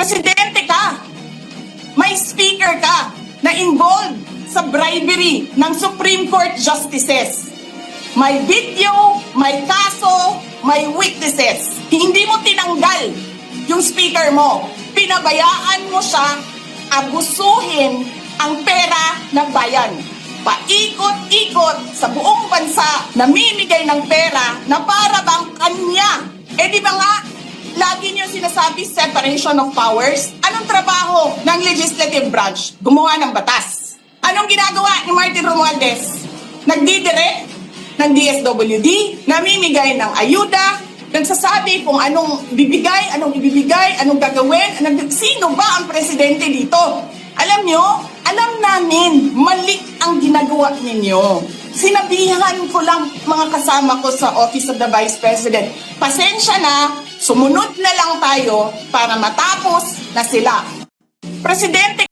Presidente ka. May speaker ka na involved sa bribery ng Supreme Court justices. May video, may kaso, may witnesses. Hindi mo tinanggal yung speaker mo. Pinabayaan mo siya abusuhin ang pera ng bayan. Paikot-ikot sa buong bansa, namimigay ng pera na para bang kanya. Di ba nga, lagi niyo sinasabi separation of powers? Anong trabaho ng legislative branch? Gumawa ng batas. Anong ginagawa ni Martin Romualdez? Nagdidirect ng DSWD, namimigay ng ayuda, nagsasabi kung anong bibigay, anong ibibigay, anong gagawin, sino ba ang presidente dito? Alam nyo, alam namin, mali ang ginagawa ninyo. Sinabihan ko lang mga kasama ko sa Office of the Vice President, pasensya na, sumunod na lang tayo para matapos na sila. Presidente